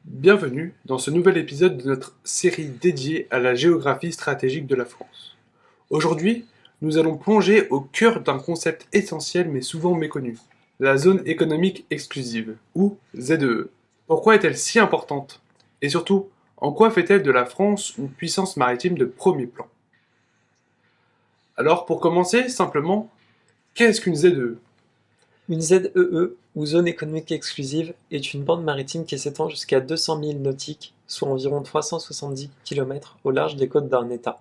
Bienvenue dans ce nouvel épisode de notre série dédiée à la géographie stratégique de la France. Aujourd'hui, nous allons plonger au cœur d'un concept essentiel mais souvent méconnu, la zone économique exclusive, ou ZEE. Pourquoi est-elle si importante? Et surtout, en quoi fait-elle de la France une puissance maritime de premier plan? Alors pour commencer, simplement, qu'est-ce qu'une ZEE? Une ZEE, ou zone économique exclusive, est une bande maritime qui s'étend jusqu'à 200 milles nautiques, soit environ 370 km au large des côtes d'un État.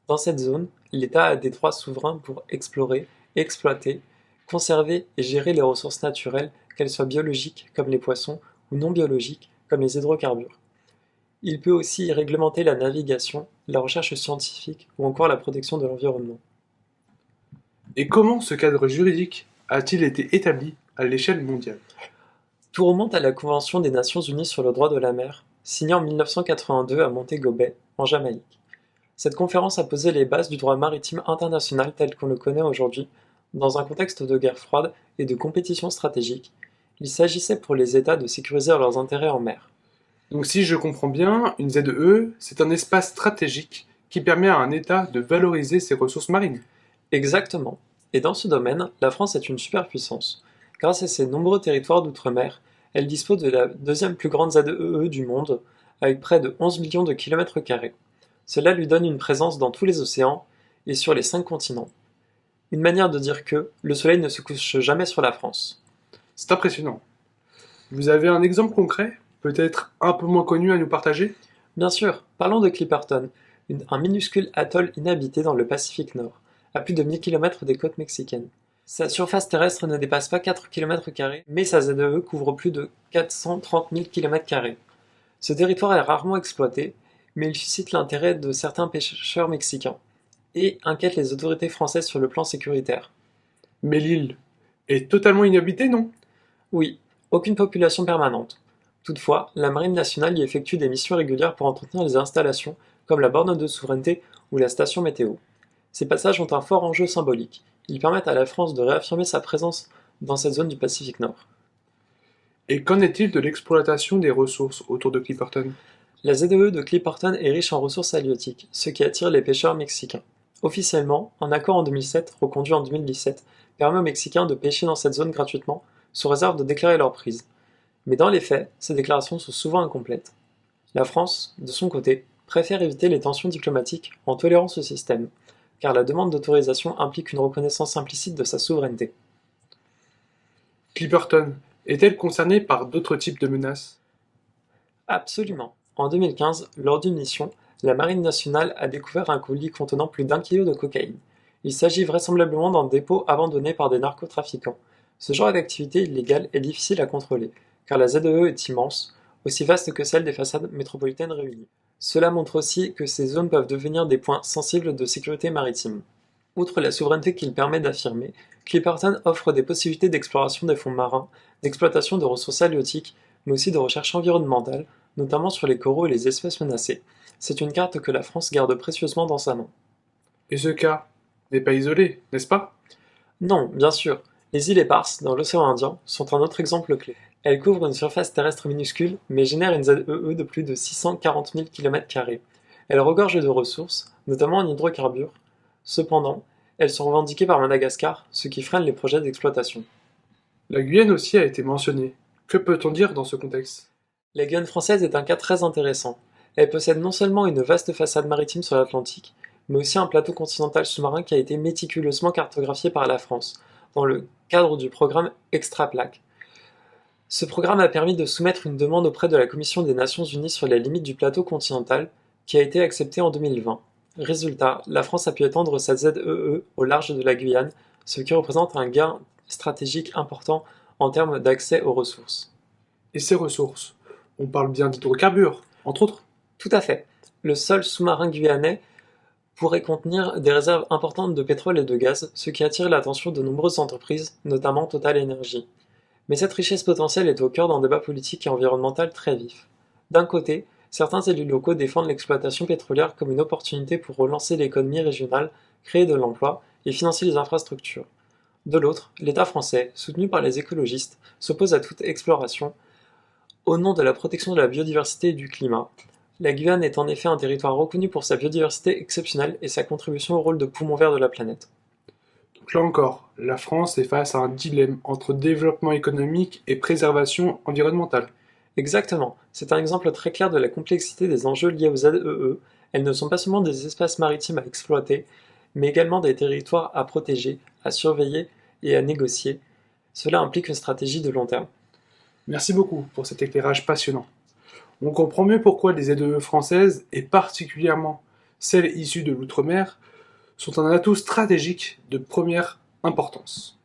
Dans cette zone, l'État a des droits souverains pour explorer, exploiter, conserver et gérer les ressources naturelles, qu'elles soient biologiques comme les poissons ou non biologiques comme les hydrocarbures. Il peut aussi réglementer la navigation, la recherche scientifique ou encore la protection de l'environnement. Et comment ce cadre juridique a-t-il été établi à l'échelle mondiale? Tout remonte à la Convention des Nations Unies sur le droit de la mer, signée en 1982 à Montego Bay, en Jamaïque. Cette conférence a posé les bases du droit maritime international tel qu'on le connaît aujourd'hui, dans un contexte de guerre froide et de compétition stratégique. Il s'agissait pour les États de sécuriser leurs intérêts en mer. Donc si je comprends bien, une ZEE, c'est un espace stratégique qui permet à un État de valoriser ses ressources marines. Exactement. Et dans ce domaine, la France est une superpuissance. Grâce à ses nombreux territoires d'outre-mer, elle dispose de la deuxième plus grande ZEE du monde, avec près de 11 millions de kilomètres carrés. Cela lui donne une présence dans tous les océans et sur les 5 continents. Une manière de dire que le soleil ne se couche jamais sur la France. C'est impressionnant. Vous avez un exemple concret, peut-être un peu moins connu à nous partager? Bien sûr, parlons de Clipperton, un minuscule atoll inhabité dans le Pacifique Nord, à plus de 1000 km des côtes mexicaines. Sa surface terrestre ne dépasse pas 4 km², mais sa ZEE couvre plus de 430 000 km². Ce territoire est rarement exploité, mais il suscite l'intérêt de certains pêcheurs mexicains, et inquiète les autorités françaises sur le plan sécuritaire. Mais l'île est totalement inhabitée, non? Oui, aucune population permanente. Toutefois, la Marine nationale y effectue des missions régulières pour entretenir les installations, comme la borne de souveraineté ou la station météo. Ces passages ont un fort enjeu symbolique. Ils permettent à la France de réaffirmer sa présence dans cette zone du Pacifique Nord. Et qu'en est-il de l'exploitation des ressources autour de Clipperton? La ZEE de Clipperton est riche en ressources halieutiques, ce qui attire les pêcheurs mexicains. Officiellement, un accord en 2007, reconduit en 2017, permet aux Mexicains de pêcher dans cette zone gratuitement, sous réserve de déclarer leur prise. Mais dans les faits, ces déclarations sont souvent incomplètes. La France, de son côté, préfère éviter les tensions diplomatiques en tolérant ce système, car la demande d'autorisation implique une reconnaissance implicite de sa souveraineté. Clipperton est-elle concernée par d'autres types de menaces? Absolument. En 2015, lors d'une mission, la Marine nationale a découvert un colis contenant plus d'1 kilo de cocaïne. Il s'agit vraisemblablement d'un dépôt abandonné par des narcotrafiquants. Ce genre d'activité illégale est difficile à contrôler, car la ZEE est immense, aussi vaste que celle des façades métropolitaines réunies. Cela montre aussi que ces zones peuvent devenir des points sensibles de sécurité maritime. Outre la souveraineté qu'il permet d'affirmer, Clipperton offre des possibilités d'exploration des fonds marins, d'exploitation de ressources halieutiques, mais aussi de recherche environnementale, notamment sur les coraux et les espèces menacées. C'est une carte que la France garde précieusement dans sa main. Et ce cas n'est pas isolé, n'est-ce pas? Non, bien sûr, les îles éparses, dans l'océan Indien, sont un autre exemple clé. Elles couvrent une surface terrestre minuscule, mais génèrent une ZEE de plus de 640 000 km². Elles regorgent de ressources, notamment en hydrocarbures. Cependant, elles sont revendiquées par Madagascar, ce qui freine les projets d'exploitation. La Guyane aussi a été mentionnée. Que peut-on dire dans ce contexte? La Guyane française est un cas très intéressant. Elle possède non seulement une vaste façade maritime sur l'Atlantique, mais aussi un plateau continental sous-marin qui a été méticuleusement cartographié par la France, dans le cadre du programme Extraplaque. Ce programme a permis de soumettre une demande auprès de la Commission des Nations Unies sur les limites du plateau continental, qui a été acceptée en 2020. Résultat, la France a pu étendre sa ZEE au large de la Guyane, ce qui représente un gain stratégique important en termes d'accès aux ressources. Et ces ressources? On parle bien d'hydrocarbures, entre autres. Tout à fait. Le sol sous-marin guyanais pourrait contenir des réserves importantes de pétrole et de gaz, ce qui attire l'attention de nombreuses entreprises, notamment Total Energy. Mais cette richesse potentielle est au cœur d'un débat politique et environnemental très vif. D'un côté, certains élus locaux défendent l'exploitation pétrolière comme une opportunité pour relancer l'économie régionale, créer de l'emploi et financer les infrastructures. De l'autre, l'État français, soutenu par les écologistes, s'oppose à toute exploration Au nom de la protection de la biodiversité et du climat, la Guyane est en effet un territoire reconnu pour sa biodiversité exceptionnelle et sa contribution au rôle de poumon vert de la planète. Donc là encore, la France est face à un dilemme entre développement économique et préservation environnementale. Exactement, c'est un exemple très clair de la complexité des enjeux liés aux ZEE. Elles ne sont pas seulement des espaces maritimes à exploiter, mais également des territoires à protéger, à surveiller et à négocier. Cela implique une stratégie de long terme. Merci beaucoup pour cet éclairage passionnant. On comprend mieux pourquoi les ZEE françaises, et particulièrement celles issues de l'outre-mer, sont un atout stratégique de première importance.